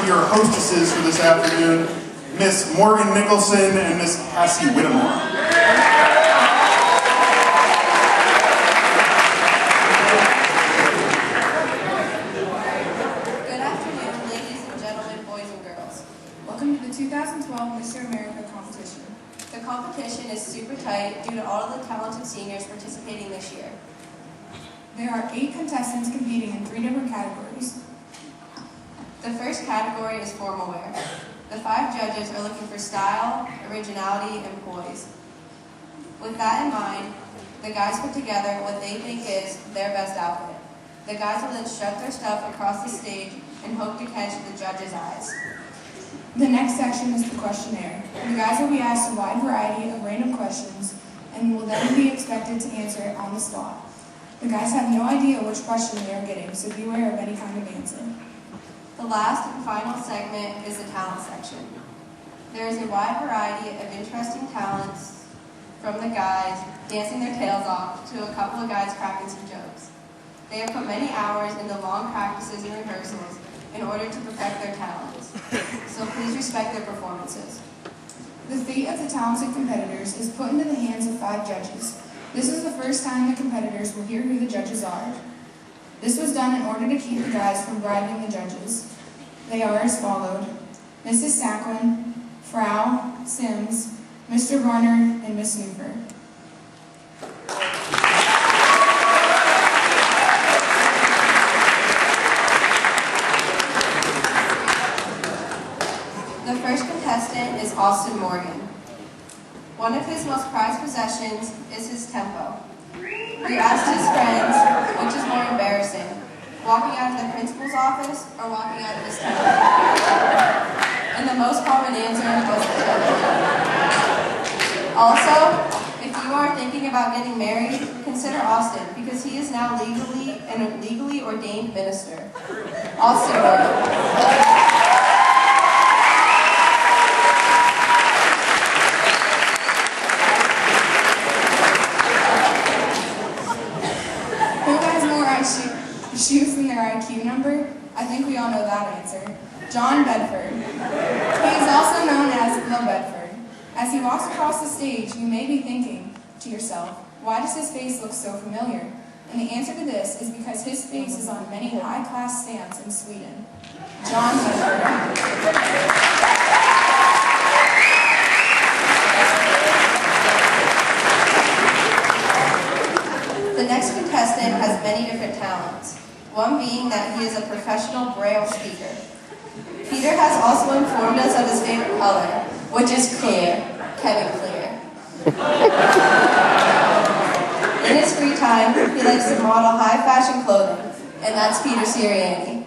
your hostesses for this afternoon, Miss Morgan Nicholson and Miss Cassie Whittemore. Good afternoon, ladies and gentlemen, boys and girls. Welcome to the 2012 Mr. America competition. The competition is super tight due to all of the talented seniors participating this year. There are 8 contestants competing in 3 different categories. The first category is formal wear. The 5 judges are looking for style, originality, and poise. With that in mind, the guys put together what they think is their best outfit. The guys will then strut their stuff across the stage and hope to catch the judges' eyes. The next section is the questionnaire. The guys will be asked a wide variety of random questions and will then be expected to answer it on the spot. The guys have no idea which question they are getting, so beware of any kind of answer. The last and final segment is the talent section. There is a wide variety of interesting talents, from the guys dancing their tails off to a couple of guys cracking some jokes. They have put many hours into long practices and rehearsals in order to perfect their talents, so please respect their performances. The fate of the talented competitors is put into the hands of 5 judges. This is the first time the competitors will hear who the judges are. This was done in order to keep the guys from bribing the judges. They are as followed: Mrs. Sacklin, Frau Sims, Mr. Varner, and Miss Snooper. The first contestant is Austin Morgan. One of his most prized possessions is his tempo. He asked his friends, which is more embarrassing, walking out of the principal's office or walking out of his tempo? And the most common answer was the tempo. Also, if you are thinking about getting married, consider Austin, because he is now legally ordained minister. Austin Morgan. Shoes and their IQ number? I think we all know that answer. John Bedford. He is also known as the Bedford. As he walks across the stage, you may be thinking to yourself, why does his face look so familiar? And the answer to this is because his face is on many high-class stamps in Sweden. John Bedford. The next contestant has many different talents, one being that he is a professional Braille speaker. Peter has also informed us of his favorite color, which is clear. Kevin Clear. In his free time, he likes to model high-fashion clothing, and that's Peter Sirianni.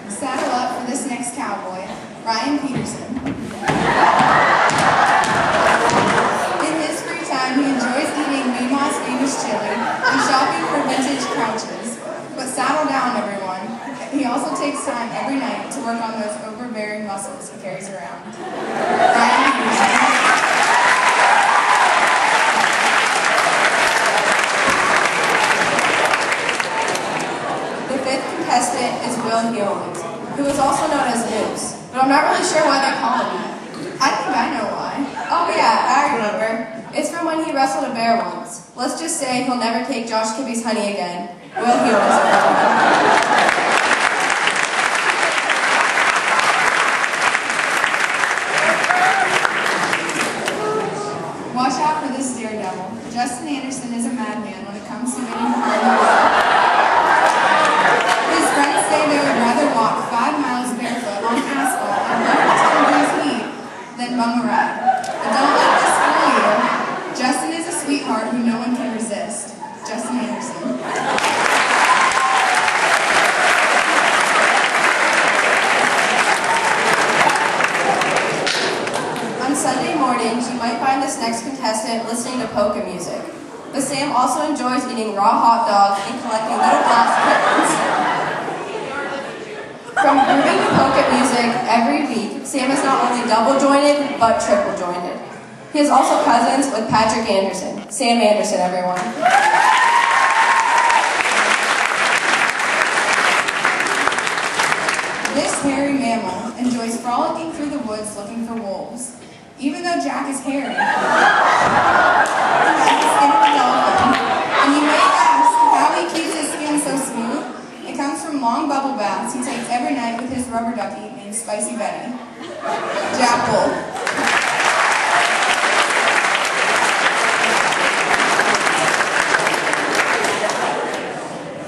Saddle up for this next cowboy, Ryan Peterson. In his free time, he enjoys eating Mima's famous chili and shopping for vintage crouches. But saddle down, everyone. He also takes time every night to work on those overbearing muscles he carries around. Ryan Peterson. Is Hulings, who is also known as Moose, but I'm not really sure why they call him that. I think I know why. Oh yeah, I remember. It's from when he wrestled a bear once. Let's just say he'll never take Josh Kibbe's honey again. Hulings. Watch out for this daredevil. Justin Anderson is a madman when it comes to winning the hard. His friends say they would rather walk 5 miles barefoot on asphalt and 10 degrees heat than bum a ride. But don't let this fool you. Justin is a sweetheart who no one can resist. Justin Anderson. On Sunday mornings, you might find this next contestant listening to polka music. But Sam also enjoys eating raw hot dogs and collecting little glass kittens. From grooving to polka music every week, Sam is not only double jointed, but triple jointed. He is also cousins with Patrick Anderson. Sam Anderson, everyone. This hairy mammal enjoys frolicking through the woods looking for wolves. Even though Jack is hairy, he has the skin of a dolphin. And you may ask how he keeps his skin so smooth. It comes from long bubble baths he takes every night with his rubber ducky named Spicy Betty. Jack Wolfe.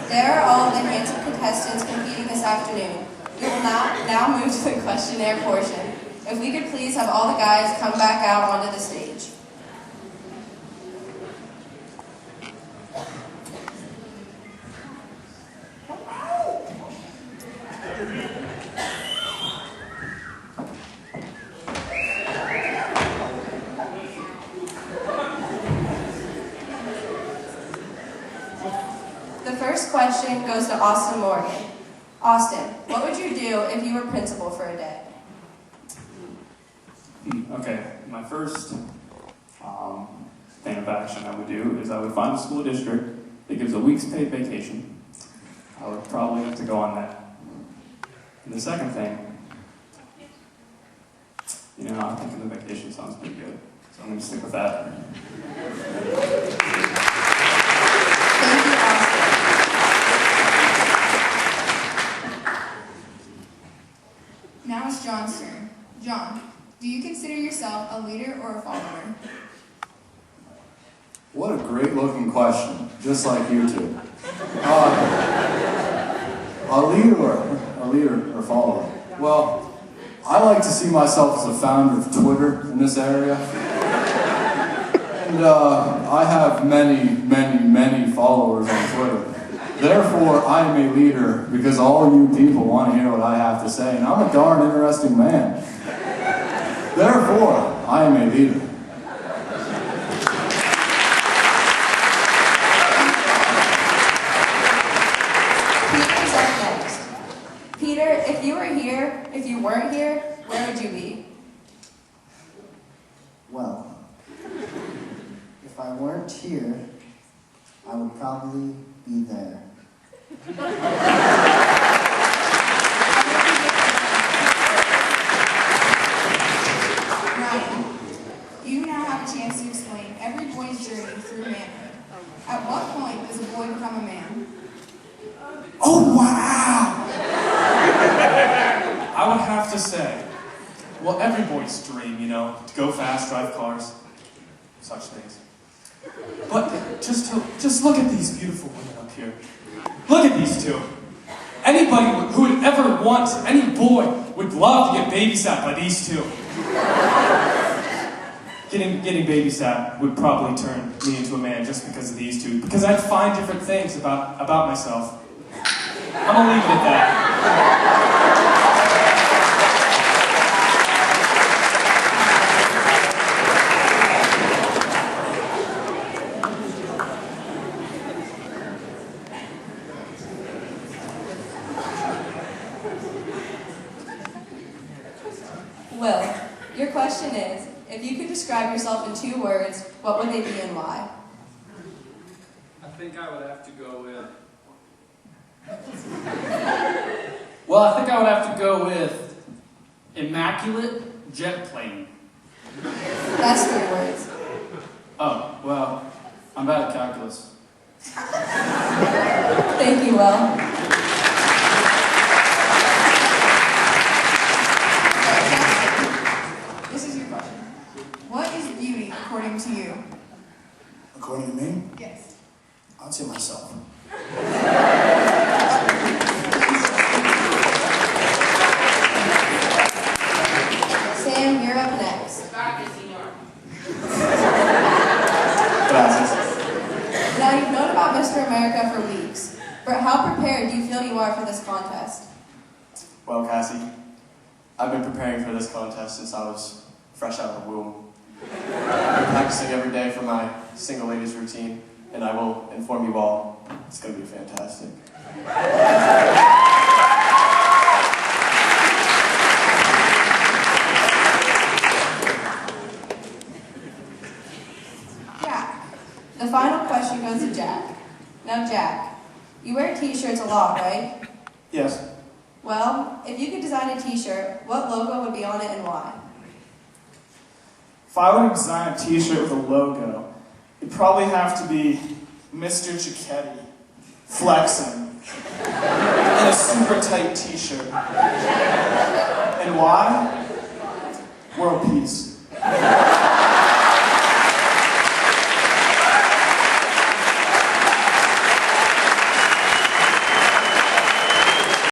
There are all the handsome contestants competing this afternoon. We will now move to the questionnaire portion. If we could please have all the guys come back out onto the stage. The first question goes to Austin Morgan. Austin, what would you do if you were principal for a day? Okay, my first thing of action I would do is I would find a school district that gives a week's paid vacation. I would probably have to go on that. And the second thing, I'm thinking the vacation sounds pretty good, so I'm going to stick with that. Thank you, Austin. Now it's John's turn. John, do you consider yourself a leader or a follower? What a great looking question, just like you two. A leader or follower? Well, I like to see myself as a founder of Twitter in this area. And I have many followers on Twitter. Therefore, I am a leader because all you people want to hear what I have to say, and I'm a darn interesting man. Therefore, I am a leader. Peter's up next. Peter, if you weren't here, where would you be? Well, if I weren't here, I would probably be there. Ryan, you now have a chance to explain every boy's journey through manhood. At what point does a boy become a man? Oh, wow! I would have to say, well, every boy's dream, to go fast, drive cars, such things. But just look at these beautiful women up here. Look at these two. Anybody who would ever want, any boy would love to get babysat by these two. Getting babysat would probably turn me into a man just because of these two, because I'd find different things about myself. I'm gonna leave it at that. Will, your question is, if you could describe yourself in 2 words, what would they be and why? I think I would have to go with... immaculate jet plane. That's 3 words. Oh, well, I'm bad at calculus. Thank you, Will. This is your question. What is beauty according to you? According to me, Yes. I'd say myself. Sam, you're up next. Gracias. Now, you've known about Mr. America for weeks, but how prepared do you feel you are for this contest? Well, Cassie, I've been preparing for this contest since I was fresh out of the womb. I've been practicing every day for my single ladies routine, and I will inform you all, it's going to be fantastic. The final question goes to Jack. Now, Jack, you wear t-shirts a lot, right? Yes. Well, if you could design a t-shirt, what logo would be on it and why? If I were to design a t-shirt with a logo, it'd probably have to be Mr. Cicchetti flexing in a super tight t-shirt. And why? World peace.